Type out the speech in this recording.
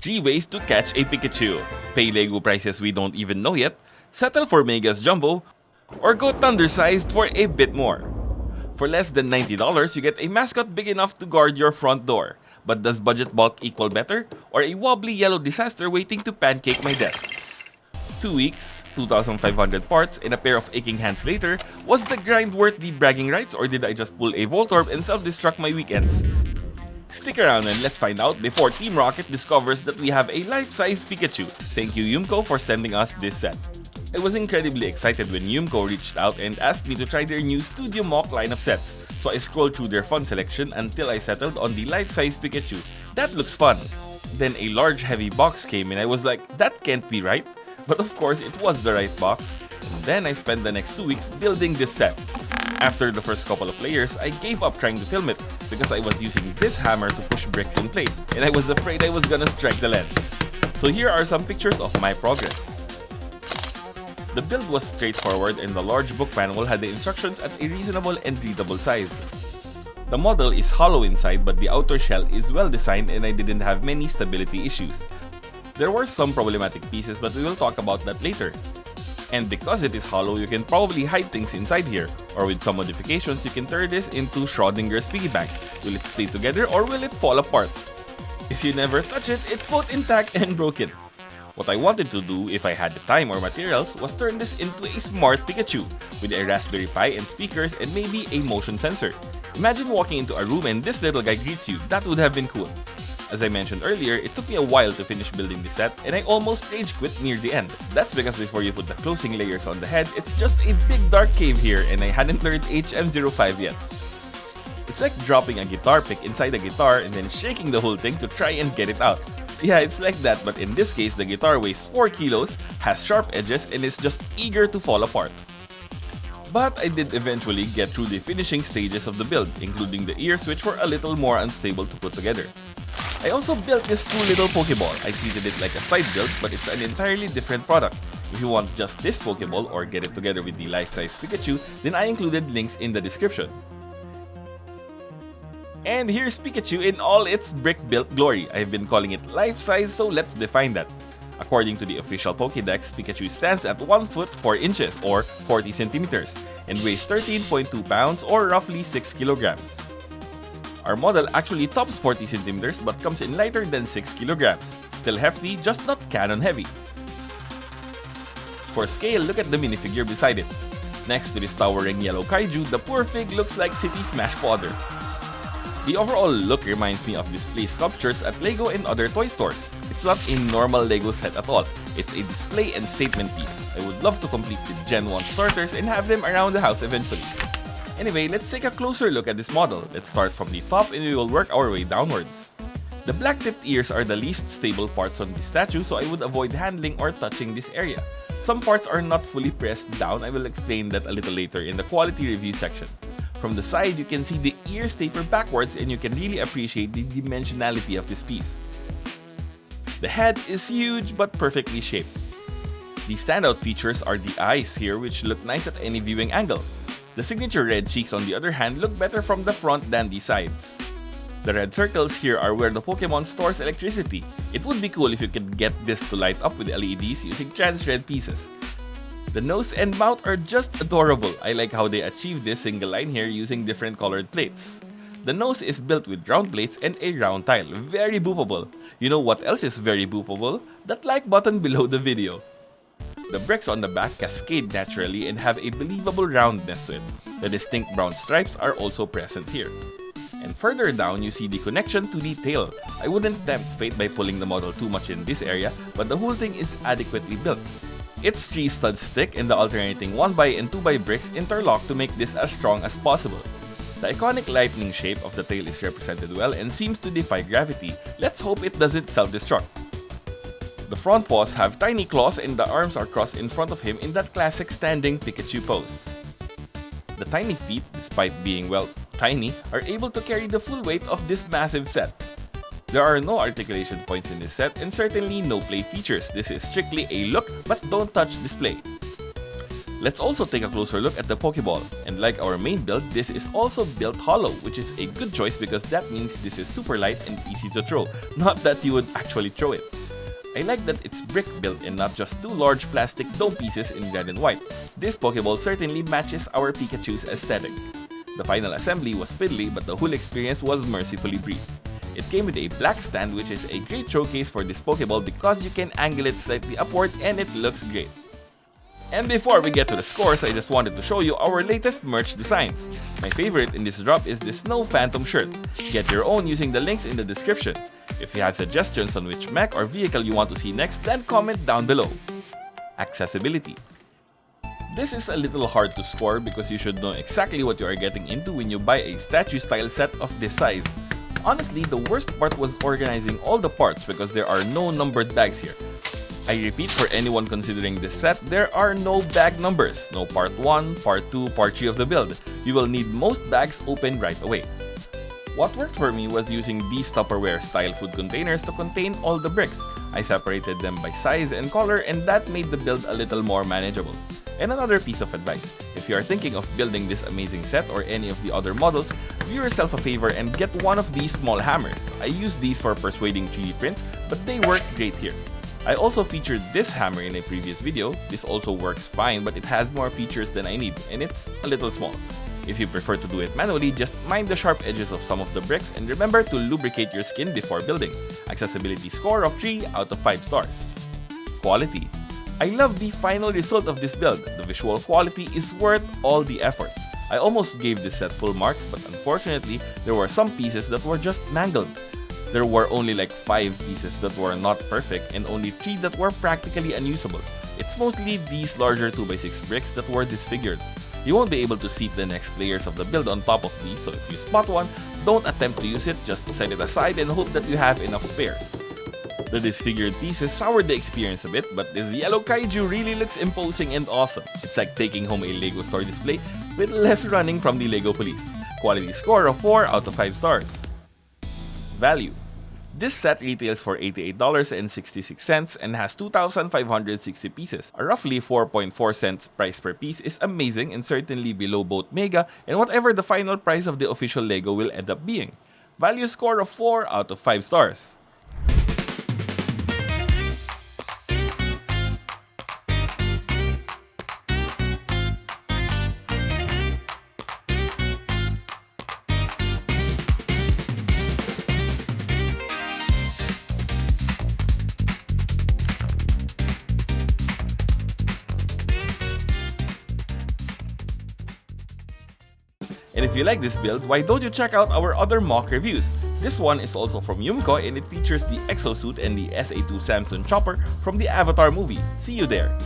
3 ways to catch a Pikachu. Pay Lego prices we don't even know yet, settle for Mega's Jumbo, or go Thunder-sized for a bit more. For less than $90, you get a mascot big enough to guard your front door. But does budget bulk equal better, or a wobbly yellow disaster waiting to pancake my desk? 2 weeks, 2,500 parts, and a pair of aching hands later, was the grind worth the bragging rights, or did I just pull a Voltorb and self-destruct my weekends? Stick around and let's find out before Team Rocket discovers that we have a life-size Pikachu. Thank you Yumco for sending us this set. I was incredibly excited when Yumco reached out and asked me to try their new Studio Mock line of sets, so I scrolled through their fun selection until I settled on the life-size Pikachu. That looks fun. Then a large heavy box came and I was like, that can't be right. But of course it was the right box, and then I spent the next 2 weeks building this set. After the first couple of layers, I gave up trying to film it because I was using this hammer to push bricks in place and I was afraid I was gonna strike the lens. So here are some pictures of my progress. The build was straightforward and the large book manual had the instructions at a reasonable and readable size. The model is hollow inside but the outer shell is well designed and I didn't have many stability issues. There were some problematic pieces but we will talk about that later. And because it is hollow, you can probably hide things inside here, or with some modifications, you can turn this into Schrodinger's piggy bank. Will it stay together or will it fall apart? If you never touch it, it's both intact and broken. What I wanted to do, if I had the time or materials, was turn this into a smart Pikachu, with a Raspberry Pi and speakers and maybe a motion sensor. Imagine walking into a room and this little guy greets you, that would have been cool. As I mentioned earlier, it took me a while to finish building this set and I almost rage quit near the end. That's because before you put the closing layers on the head, it's just a big dark cave here and I hadn't learned HM05 yet. It's like dropping a guitar pick inside a guitar and then shaking the whole thing to try and get it out. Yeah, it's like that, but in this case, the guitar weighs 4 kilos, has sharp edges, and is just eager to fall apart. But I did eventually get through the finishing stages of the build, including the ears which were a little more unstable to put together. I also built this cool little Pokeball. I treated it like a side build, but it's an entirely different product. If you want just this Pokeball or get it together with the life-size Pikachu, then I included links in the description. And here's Pikachu in all its brick-built glory. I've been calling it life-size, so let's define that. According to the official Pokédex, Pikachu stands at 1 foot 4 inches or 40 centimeters and weighs 13.2 pounds or roughly 6 kilograms. Our model actually tops 40 centimeters but comes in lighter than 6 kilograms. Still hefty, just not canon heavy. For scale, look at the minifigure beside it. Next to this towering yellow kaiju, the poor fig looks like city smash fodder. The overall look reminds me of display sculptures at Lego and other toy stores. It's not a normal Lego set at all, it's a display and statement piece. I would love to complete the Gen 1 starters and have them around the house eventually. Anyway, let's take a closer look at this model. Let's start from the top and we will work our way downwards. The black-tipped ears are the least stable parts on the statue, so I would avoid handling or touching this area. Some parts are not fully pressed down. I will explain that a little later in the quality review section. From the side, you can see the ears taper backwards and you can really appreciate the dimensionality of this piece. The head is huge but perfectly shaped. The standout features are the eyes here, which look nice at any viewing angle. The signature red cheeks on the other hand look better from the front than the sides. The red circles here are where the Pokemon stores electricity. It would be cool if you could get this to light up with LEDs using trans-red pieces. The nose and mouth are just adorable. I like how they achieved this single line here using different colored plates. The nose is built with round plates and a round tile. Very boopable. You know what else is very boopable? That like button below the video. The bricks on the back cascade naturally and have a believable roundness to it. The distinct brown stripes are also present here. And further down, you see the connection to the tail. I wouldn't tempt fate by pulling the model too much in this area, but the whole thing is adequately built. Its 3 studs stick and the alternating 1x and 2x bricks interlock to make this as strong as possible. The iconic lightning shape of the tail is represented well and seems to defy gravity. Let's hope it doesn't self-destruct. The front paws have tiny claws and the arms are crossed in front of him in that classic standing Pikachu pose. The tiny feet, despite being, well, tiny, are able to carry the full weight of this massive set. There are no articulation points in this set and certainly no play features. This is strictly a look but don't touch display. Let's also take a closer look at the Pokeball. And like our main build, this is also built hollow, which is a good choice because that means this is super light and easy to throw, not that you would actually throw it. I like that it's brick built and not just two large plastic dome pieces in red and white. This Pokeball certainly matches our Pikachu's aesthetic. The final assembly was fiddly, but the whole experience was mercifully brief. It came with a black stand, which is a great showcase for this Pokeball because you can angle it slightly upward and it looks great. And before we get to the scores, I just wanted to show you our latest merch designs. My favorite in this drop is this Snow Phantom shirt. Get your own using the links in the description. If you have suggestions on which mech or vehicle you want to see next, then comment down below. Accessibility. This is a little hard to score because you should know exactly what you are getting into when you buy a statue-style set of this size. Honestly, the worst part was organizing all the parts because there are no numbered bags here. I repeat, for anyone considering this set, there are no bag numbers, no part 1, part 2, part 3 of the build. You will need most bags open right away. What worked for me was using these Tupperware style food containers to contain all the bricks. I separated them by size and color, and that made the build a little more manageable. And another piece of advice, if you are thinking of building this amazing set or any of the other models, do yourself a favor and get one of these small hammers. I use these for persuading 3D prints, but they work great here. I also featured this hammer in a previous video. This also works fine, but it has more features than I need, and it's a little small. If you prefer to do it manually, just mind the sharp edges of some of the bricks and remember to lubricate your skin before building. Accessibility score of 3 out of 5 stars. Quality. I love the final result of this build. The visual quality is worth all the effort. I almost gave this set full marks, but unfortunately, there were some pieces that were just mangled. There were only like 5 pieces that were not perfect and only 3 that were practically unusable. It's mostly these larger 2x6 bricks that were disfigured. You won't be able to seat the next layers of the build on top of these, so if you spot one, don't attempt to use it, just set it aside and hope that you have enough spares. The disfigured pieces soured the experience a bit, but this yellow kaiju really looks imposing and awesome. It's like taking home a LEGO store display with less running from the LEGO police. Quality score of 4 out of 5 stars. Value. This set retails for $88.66 and has 2,560 pieces. A roughly 4.4 cents price per piece is amazing and certainly below both Mega and whatever the final price of the official LEGO will end up being. Value score of 4 out of 5 stars. And if you like this build, why don't you check out our other mock reviews? This one is also from Yumko and it features the exosuit and the SA2 Samsung chopper from the Avatar movie. See you there!